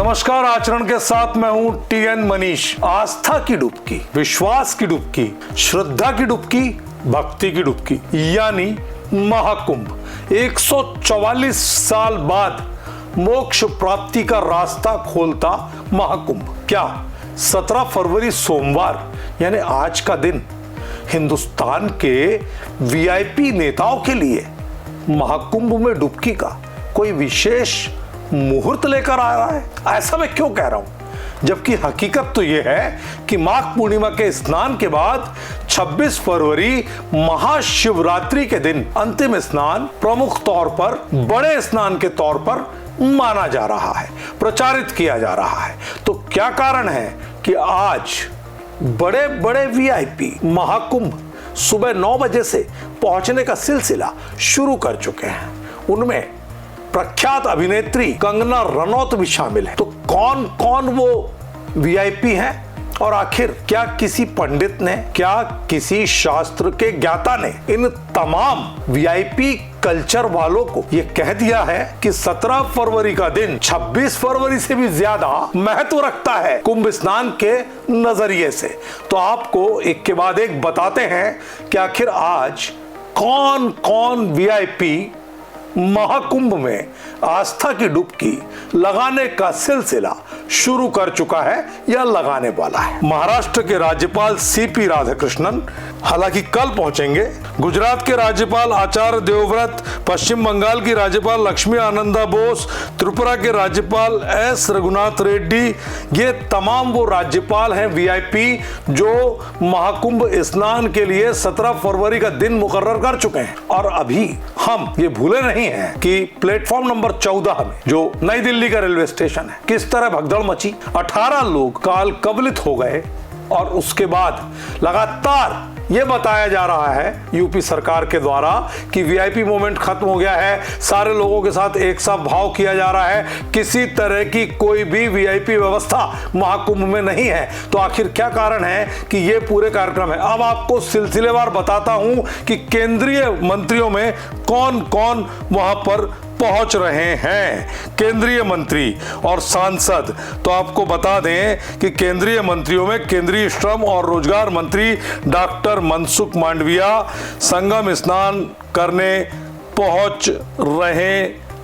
नमस्कार, आचरण के साथ मैं हूं टीएन मनीष। आस्था की डुबकी, विश्वास की डुबकी, श्रद्धा की डुबकी, भक्ति की डुबकी यानी महाकुंभ 144 साल बाद मोक्ष प्राप्ति का रास्ता खोलता महाकुंभ। क्या 17 फरवरी सोमवार यानी आज का दिन हिंदुस्तान के वीआईपी नेताओं के लिए महाकुंभ में डुबकी का कोई विशेष मुहूर्त लेकर आ रहा है? ऐसा मैं क्यों कह रहा हूं, जबकि हकीकत तो यह है कि माघ पूर्णिमा के स्नान के बाद 26 फरवरी महाशिवरात्रि के दिन अंतिम स्नान प्रमुख तौर पर बड़े स्नान के तौर पर माना जा रहा है, प्रचारित किया जा रहा है। तो क्या कारण है कि आज बड़े बड़े वीआईपी महाकुंभ सुबह 9 बजे से पहुंचने का सिलसिला शुरू कर चुके हैं। उनमें प्रख्यात अभिनेत्री कंगना रनौत भी शामिल है। तो कौन कौन वो वीआईपी हैं और आखिर क्या किसी पंडित ने, क्या किसी शास्त्र के ज्ञाता ने इन तमाम वीआईपी कल्चर वालों को ये कह दिया है कि 17 फरवरी का दिन 26 फरवरी से भी ज्यादा महत्व रखता है कुंभ स्नान के नजरिए से? तो आपको एक के बाद एक बताते हैं कि आखिर आज कौन कौन वीआईपी महाकुंभ में आस्था की डुबकी लगाने का सिलसिला शुरू कर चुका है या लगाने वाला है। महाराष्ट्र के राज्यपाल सीपी राधाकृष्णन हालांकि कल पहुंचेंगे। गुजरात के राज्यपाल आचार्य देवव्रत, पश्चिम बंगाल की राज्यपाल लक्ष्मी आनंदा बोस, त्रिपुरा के राज्यपाल एस रघुनाथ रेड्डी, ये तमाम वो राज्यपाल हैं वीआईपी जो महाकुंभ स्नान के लिए 17 फरवरी का दिन मुकर्रर कर चुके हैं। और अभी हम ये भूले नहीं हैं कि प्लेटफॉर्म नंबर 14 में जो नई दिल्ली का रेलवे स्टेशन है, किस तरह भगदड़ मची, 18 लोग काल कवलित हो गए। और उसके बाद लगातार ये बताया जा रहा है यूपी सरकार के द्वारा कि वीआईपी मूवमेंट खत्म हो गया है, सारे लोगों के साथ एक सा भाव किया जा रहा है, किसी तरह की कोई भी वीआईपी व्यवस्था महाकुंभ में नहीं है। तो आखिर क्या कारण है कि ये पूरे कार्यक्रम है? अब आपको सिलसिलेवार बताता हूं कि केंद्रीय मंत्रियों में कौन कौन वहां पर पहुंच रहे हैं। केंद्रीय मंत्री और सांसद, तो आपको बता दें कि केंद्रीय मंत्रियों में केंद्रीय श्रम और रोजगार मंत्री डॉक्टर मनसुख मांडविया संगम स्नान करने पहुंच रहे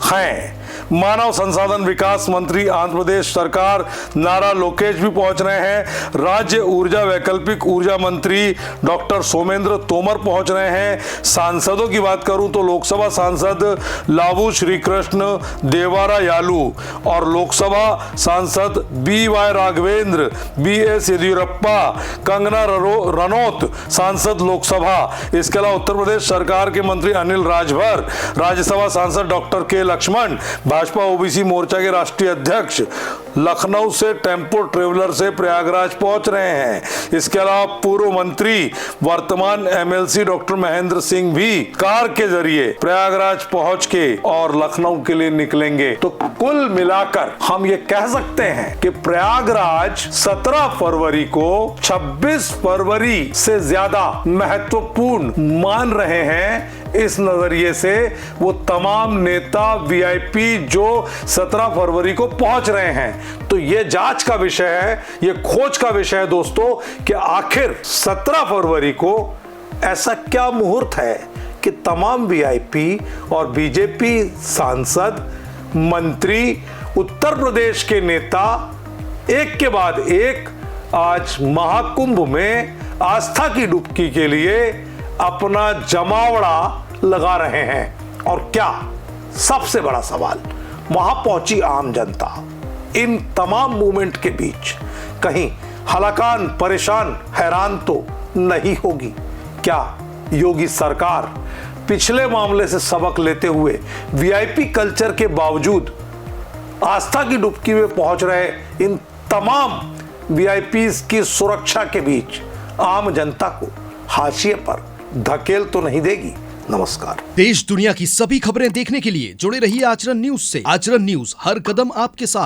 हैं। मानव संसाधन विकास मंत्री आंध्र प्रदेश सरकार नारा लोकेश भी पहुंच रहे हैं। राज्य ऊर्जा वैकल्पिक ऊर्जा मंत्री डॉक्टर सोमेंद्र तोमर पहुंच रहे हैं। सांसदों की बात करूं तो लोकसभा सांसद लावू श्रीकृष्ण देवरायालू और लोकसभा सांसद BY राघवेंद्र, BS येदियुरप्पा, कंगना रनौत सांसद लोकसभा, इसके अलावा उत्तर प्रदेश सरकार के मंत्री अनिल राजभर, राज्यसभा सांसद डॉक्टर के लक्ष्मण, भाजपा ओबीसी मोर्चा के राष्ट्रीय अध्यक्ष लखनऊ से टेम्पो ट्रेवलर से प्रयागराज पहुंच रहे हैं। इसके अलावा पूर्व मंत्री वर्तमान MLC डॉक्टर महेंद्र सिंह भी कार के जरिए प्रयागराज पहुंच के और लखनऊ के लिए निकलेंगे। तो कुल मिलाकर हम ये कह सकते हैं कि प्रयागराज 17 फरवरी को 26 फरवरी से ज्यादा महत्वपूर्ण मान रहे हैं। इस नजरिए से वो तमाम नेता वीआईपी जो 17 फरवरी को पहुंच रहे हैं। तो ये जांच का विषय है, ये खोज का विषय है दोस्तों कि आखिर 17 फरवरी को ऐसा क्या मुहूर्त है कि तमाम वीआईपी और बीजेपी सांसद, मंत्री, उत्तर प्रदेश के नेता एक के बाद एक आज महाकुंभ में आस्था की डुबकी के लिए अपना जमावड़ा लगा रहे हैं। और क्या सबसे बड़ा सवाल, वहां पहुंची आम जनता इन तमाम मूवमेंट के बीच कहीं हलाकान, परेशान, हैरान तो नहीं होगी? क्या योगी सरकार पिछले मामले से सबक लेते हुए वीआईपी कल्चर के बावजूद आस्था की डुबकी में पहुंच रहे इन तमाम वीआईपीज की सुरक्षा के बीच आम जनता को हाशिए पर धकेल तो नहीं देगी? नमस्कार। देश दुनिया की सभी खबरें देखने के लिए जुड़े रहिए आचरण न्यूज से। आचरण न्यूज, हर कदम आपके साथ।